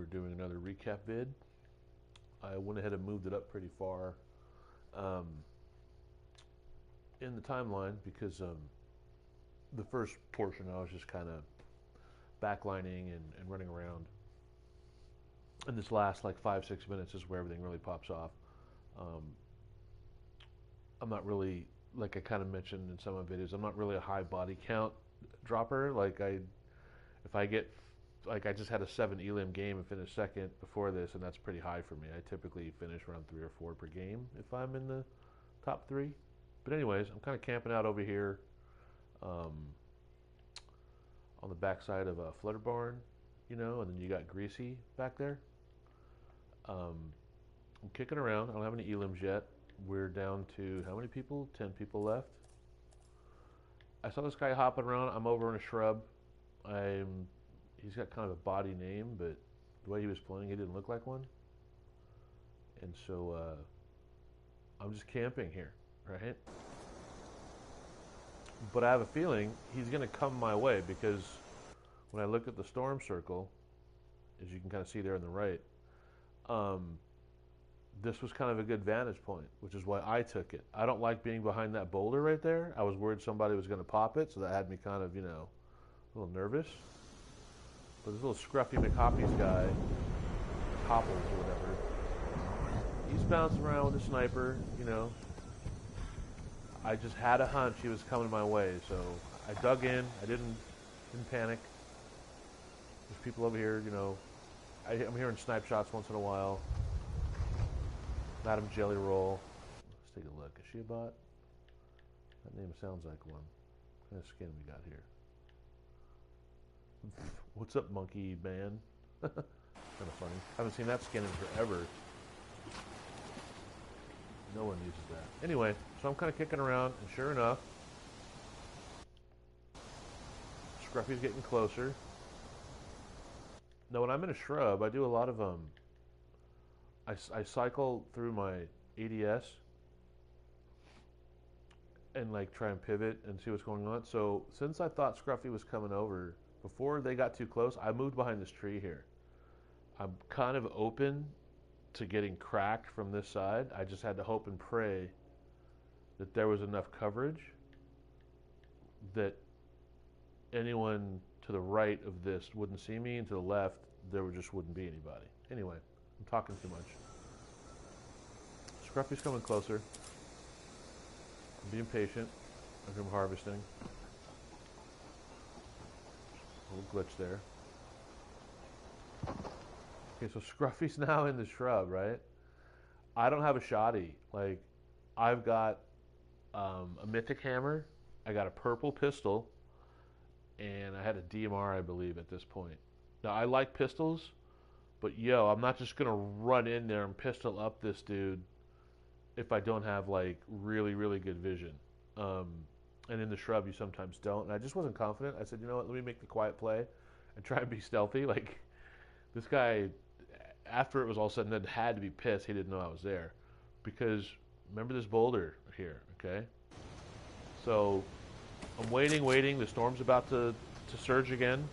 doing another recap vid. I went ahead and moved it up pretty far in the timeline because the first portion I was just kind of backlining and running around. And this last like 5-6 minutes is where everything really pops off. I'm not really, like I kind of mentioned in some of my videos, I'm not really a high body count dropper. If I get, like I just had a 7 elim game and finished second before this, and that's pretty high for me. I typically finish around 3 or 4 per game if I'm in the top 3. But anyways, I'm kind of camping out over here on the backside of a Flutter Barn, and then you got Greasy back there. I'm kicking around. I don't have any elims yet. We're down to how many people? 10 people left. I saw this guy hopping around. I'm over in a shrub. He's got kind of a body name, but the way he was playing, he didn't look like one. And so I'm just camping here, right? But I have a feeling he's going to come my way because when I looked at the storm circle, as you can kind of see there on the right, this was kind of a good vantage point, which is why I took it. I don't like being behind that boulder right there. I was worried somebody was going to pop it, so that had me kind of, a little nervous. But this little scruffy McHoppies guy, Hopples or whatever, he's bouncing around with a sniper, I just had a hunch he was coming my way, so I dug in. I didn't panic. There's people over here, I'm hearing snipe shots once in a while. Madam Jelly Roll. Let's take a look. Is she a bot? That name sounds like one. What kind of skin we got here? What's up, monkey man? Kind of funny. Haven't seen that skin in forever. No one uses that. Anyway, so I'm kind of kicking around, and sure enough, Scruffy's getting closer. Now, when I'm in a shrub, I do a lot of I cycle through my ADS and like try and pivot and see what's going on. So since I thought Scruffy was coming over, before they got too close, I moved behind this tree here. I'm kind of open to getting cracked from this side. I just had to hope and pray that there was enough coverage that anyone to the right of this wouldn't see me, and to the left there just wouldn't be anybody. Anyway, I'm talking too much. Scruffy's coming closer. I'm being patient as I'm harvesting. A little glitch there. Okay, so Scruffy's now in the shrub, right? I don't have a shotty. Like, I've got a mythic hammer. I got a purple pistol. And I had a DMR, I believe, at this point. Now, I like pistols, but I'm not just going to run in there and pistol up this dude if I don't have, like, really, really good vision. And in the shrub, you sometimes don't. And I just wasn't confident. I said, you know what, let me make the quiet play and try and be stealthy. Like, this guy, after it was all said and done, had to be pissed he didn't know I was there. Because, remember this boulder here, okay? So, I'm waiting. The storm's about to surge again.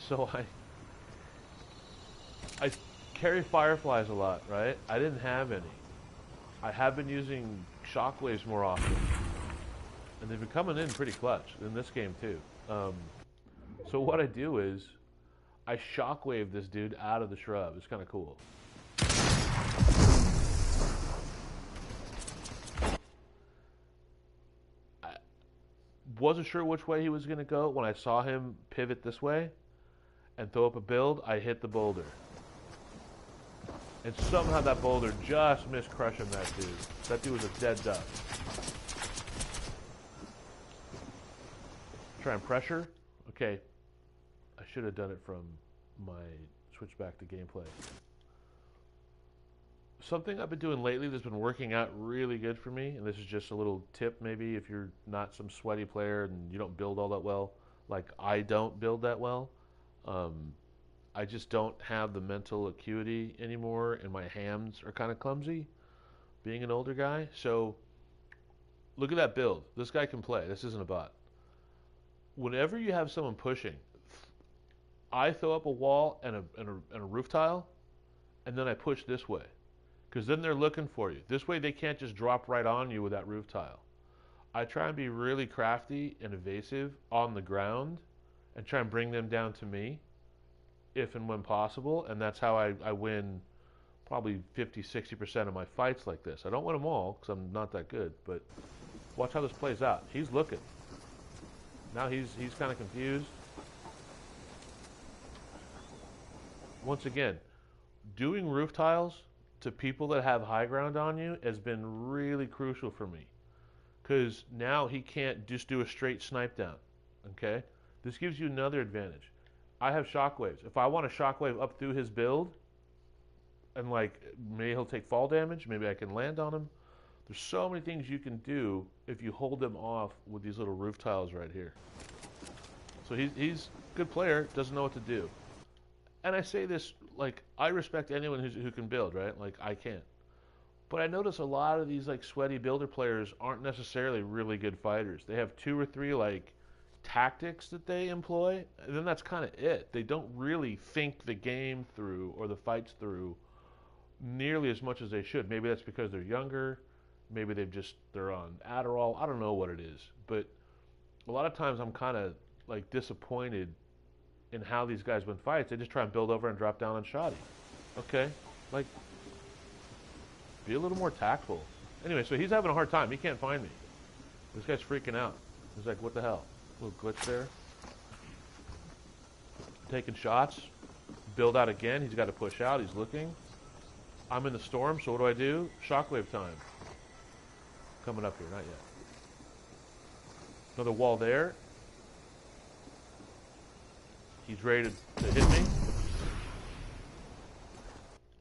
So I carry fireflies a lot, right? I didn't have any. I have been using shockwaves more often. And they've been coming in pretty clutch in this game too. So what I do is I shockwave this dude out of the shrub. It's kind of cool. Wasn't sure which way he was going to go. When I saw him pivot this way and throw up a build, I hit the boulder. And somehow that boulder just missed crushing that dude. That dude was a dead duck. Try and pressure. Okay. I should have done it from my switch back to gameplay. Something I've been doing lately that's been working out really good for me, and this is just a little tip maybe if you're not some sweaty player and you don't build all that well, like I don't build that well. I just don't have the mental acuity anymore, and my hands are kind of clumsy, being an older guy. So look at that build. This guy can play. This isn't a bot. Whenever you have someone pushing, I throw up a wall and a roof tile, and then I push this way. Because then they're looking for you. This way they can't just drop right on you with that roof tile. I try and be really crafty and evasive on the ground and try and bring them down to me if and when possible. And that's how I win probably 50, 60% of my fights like this. I don't win them all because I'm not that good, but watch how this plays out. He's looking. Now he's kind of confused. Once again, doing roof tiles to people that have high ground on you has been really crucial for me. Because now he can't just do a straight snipe down, okay? This gives you another advantage. I have shockwaves. If I want a shockwave up through his build, and like, maybe he'll take fall damage, maybe I can land on him. There's so many things you can do if you hold him off with these little roof tiles right here. So he's a good player, doesn't know what to do. And I say this, like, I respect anyone who can build, right? Like, I can't. But I notice a lot of these, like, sweaty builder players aren't necessarily really good fighters. They have 2 or 3, like, tactics that they employ, and then that's kind of it. They don't really think the game through or the fights through nearly as much as they should. Maybe that's because they're younger. Maybe they're on Adderall. I don't know what it is. But a lot of times I'm kind of, like, disappointed in how these guys win fights. They just try and build over and drop down on shoddy. Okay, like, be a little more tactful. Anyway, so he's having a hard time. He can't find me. This guy's freaking out. He's like, what the hell? A little glitch there. Taking shots. Build out again. He's got to push out. He's looking. I'm in the storm, so what do? Shockwave time. Coming up here, not yet. Another wall there. He's ready to hit me.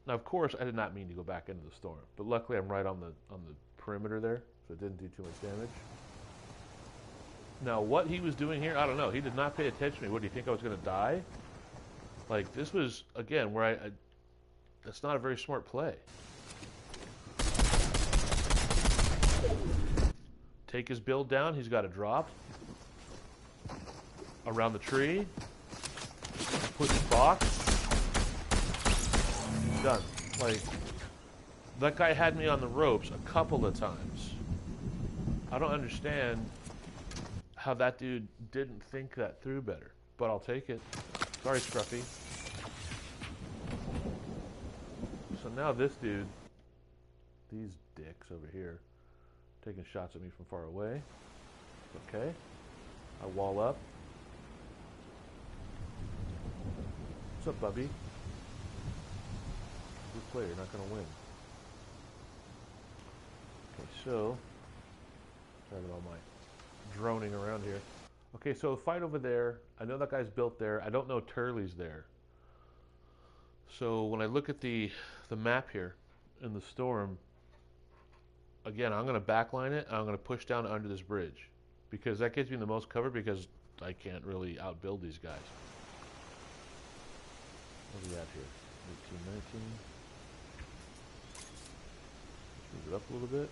Now, of course, I did not mean to go back into the storm, but luckily I'm right on the perimeter there, so it didn't do too much damage. Now, what he was doing here, I don't know. He did not pay attention to me. What, do you think I was going to die? Like, this was, again, where that's not a very smart play. Take his build down. He's got a drop. Around the tree. Push his box. Done. Like, that guy had me on the ropes a couple of times. I don't understand how that dude didn't think that through better, but I'll take it. Sorry, Scruffy. So now this dude, these dicks over here, taking shots at me from far away. Okay. I wall up. What's up, Bubby? Good player, you're not going to win. Okay, so, sorry about all my droning around here. Okay, so fight over there. I know that guy's built there. I don't know Turley's there. So when I look at the map here in the storm, again, I'm going to backline it, and I'm going to push down under this bridge because that gives me the most cover because I can't really outbuild these guys. What do we got here? 18, 19. Let's move it up a little bit.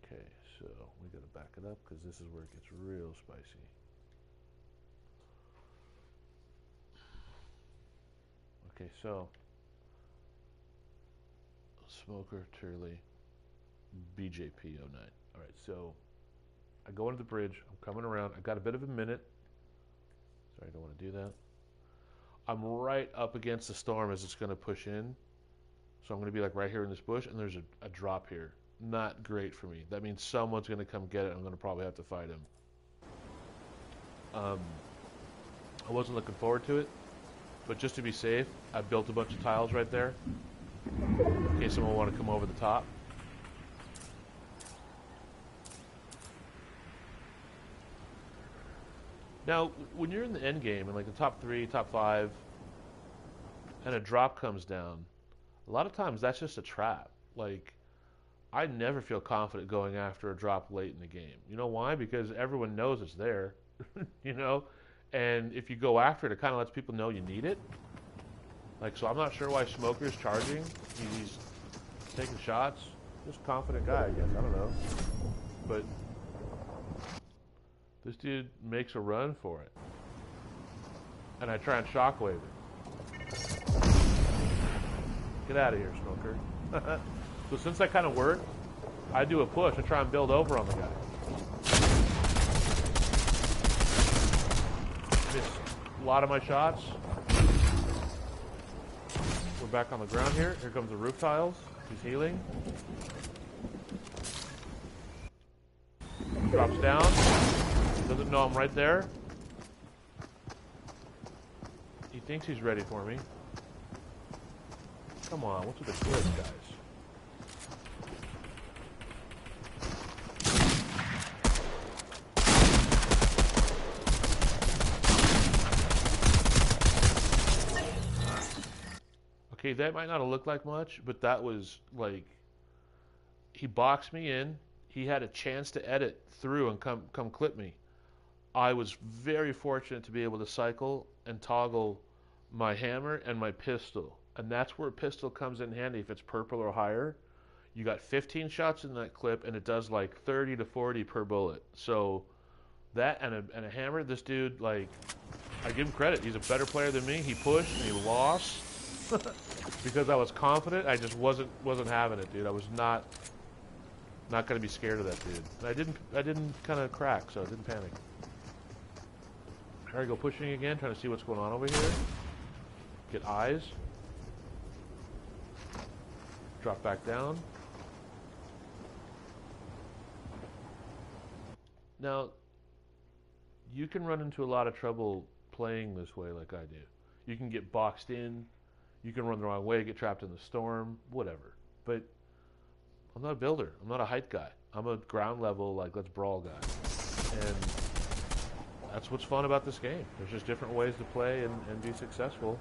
Okay, so we got to back it up because this is where it gets real spicy. Okay, so Smoker, Turley, BJP 09. All right, so I go into the bridge. I'm coming around. I've got a bit of a minute. Sorry, I don't want to do that. I'm right up against the storm as it's going to push in. So I'm going to be like right here in this bush, and there's a drop here. Not great for me. That means someone's going to come get it. I'm going to probably have to fight him. I wasn't looking forward to it, but just to be safe, I built a bunch of tiles right there in case someone want to come over the top. Now, when you're in the end game, in like the top 3, top 5, and a drop comes down, a lot of times that's just a trap. Like, I never feel confident going after a drop late in the game. You know why? Because everyone knows it's there, you know? And if you go after it, it kind of lets people know you need it. Like, so I'm not sure why Smoker's charging. taking shots. Just confident guy, I guess. I don't know. But this dude makes a run for it. And I try and shockwave it. Get out of here, Smoker. So since that kind of worked, I do a push. I try and build over on the guy. Missed a lot of my shots. We're back on the ground here. Here comes the roof tiles. He's healing. Drops down. Doesn't know I'm right there. He thinks he's ready for me. Come on, what's with the clips, guys? Okay, that might not have looked like much, but that was like, he boxed me in. He had a chance to edit through and come clip me. I was very fortunate to be able to cycle and toggle my hammer and my pistol. And that's where a pistol comes in handy if it's purple or higher. You got 15 shots in that clip, and it does like 30 to 40 per bullet. So that and a hammer, this dude, like, I give him credit. He's a better player than me. He pushed and he lost because I was confident. I just wasn't having it, dude. I was not gonna be scared of that dude. And I didn't kind of crack, so I didn't panic. Here I go pushing again, trying to see what's going on over here. Get eyes. Drop back down. Now, you can run into a lot of trouble playing this way like I do. You can get boxed in. You can run the wrong way, get trapped in the storm, whatever. But I'm not a builder. I'm not a height guy. I'm a ground level, like, let's brawl guy. And that's what's fun about this game. There's just different ways to play and be successful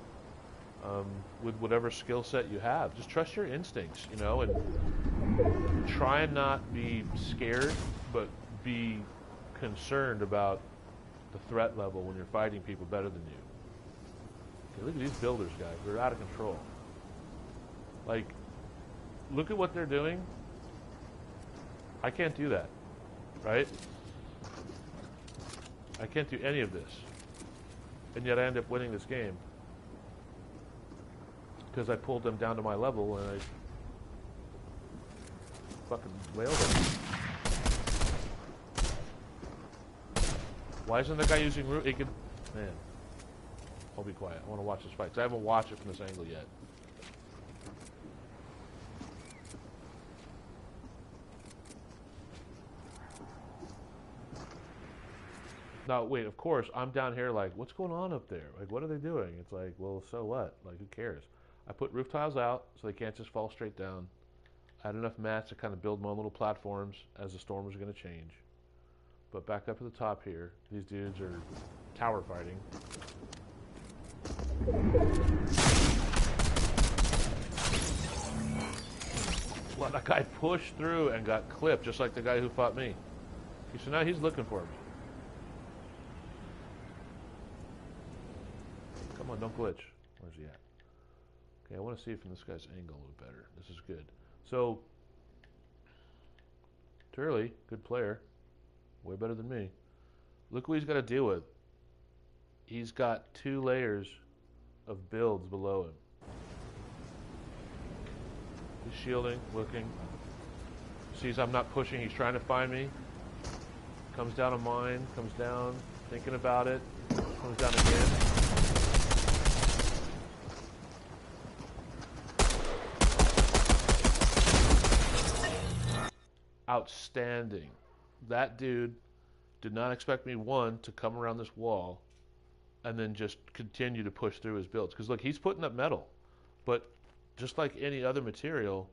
with whatever skill set you have. Just trust your instincts, you know, and try and not be scared, but be concerned about the threat level when you're fighting people better than you. Okay, look at these builders, guys. They're out of control. Like, look at what they're doing. I can't do that, right? I can't do any of this. And yet I end up winning this game. Because I pulled them down to my level and I fucking wailed them. Why isn't the guy using root? He could... Man. I'll be quiet. I want to watch this fight. Because I haven't watched it from this angle yet. Now, wait, of course, I'm down here like, what's going on up there? Like, what are they doing? It's like, well, so what? Like, who cares? I put roof tiles out so they can't just fall straight down. I had enough mats to kind of build my own little platforms as the storm was going to change. But back up to the top here, these dudes are tower fighting. Well, that guy pushed through and got clipped, just like the guy who fought me. Okay, so now he's looking for me. Come on, don't glitch. Where's he at? Okay, I want to see from this guy's angle a little better. This is good. So, Turley, good player. Way better than me. Look what he's got to deal with. He's got 2 layers of builds below him. He's shielding, looking. Sees I'm not pushing. He's trying to find me. Comes down a mine. Comes down, thinking about it. Comes down again. Outstanding. That dude did not expect me, one, to come around this wall and then just continue to push through his builds. Because look, he's putting up metal. But just like any other material,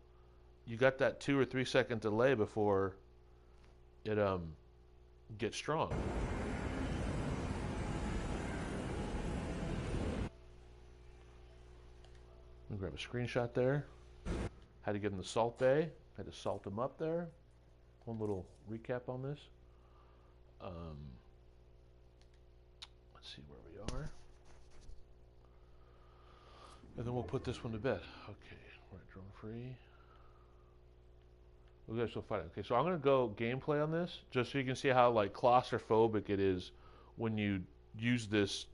you got that 2 or 3 second delay before it gets strong. Let me grab a screenshot there. Had to give him the salt bay. Had to salt him up there. One little recap on this. Let's see where we are. And then we'll put this one to bed. Okay, we're at drone free. We guys still fighting. Okay, so I'm gonna go gameplay on this just so you can see how like claustrophobic it is when you use this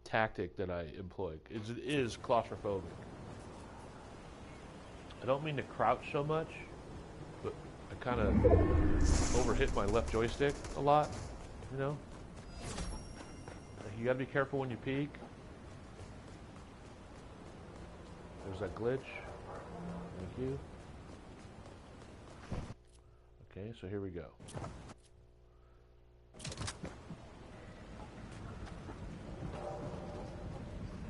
tactic that I employ. It is claustrophobic. I don't mean to crouch so much, but I kind of overhit my left joystick a lot. You know, like, you gotta be careful when you peek. There's that glitch. Thank you. Okay, so here we go.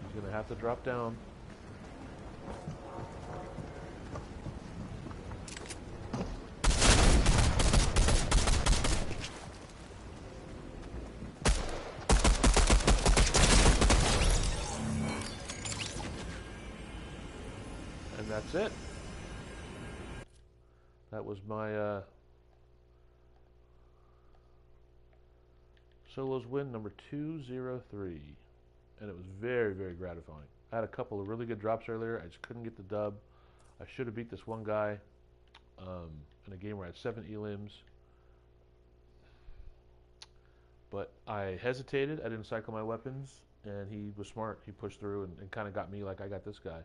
He's gonna have to drop down. And that's it. That was my solos win number 203. And it was very, very gratifying. I had a couple of really good drops earlier. I just couldn't get the dub. I should have beat this one guy in a game where I had 7 elims. But I hesitated. I didn't cycle my weapons. And he was smart. He pushed through and kind of got me like I got this guy.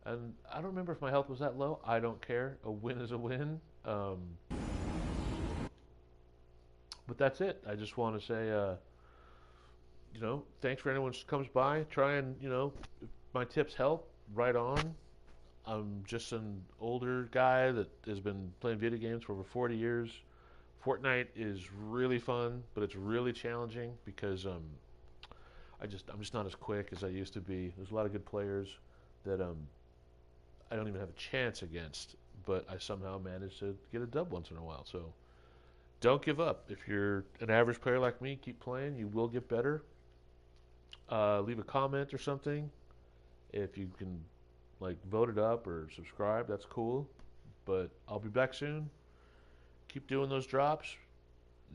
And I don't remember if my health was that low. I don't care. A win is a win. But that's it. I just want to say, thanks for anyone who comes by. Try and, if my tips help, right on. I'm just an older guy that has been playing video games for over 40 years. Fortnite is really fun, but it's really challenging because I'm just not as quick as I used to be. There's a lot of good players that I don't even have a chance against, but I somehow manage to get a dub once in a while. So don't give up. If you're an average player like me, keep playing. You will get better. Leave a comment or something. If you can, like, vote it up or subscribe, that's cool. But I'll be back soon. Keep doing those drops.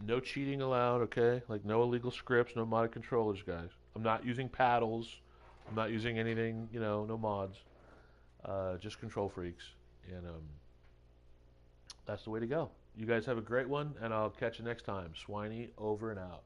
No cheating allowed, okay? Like, no illegal scripts, no modded controllers, guys. I'm not using paddles. I'm not using anything, no mods. Just control freaks. And that's the way to go. You guys have a great one, and I'll catch you next time. Swiney over and out.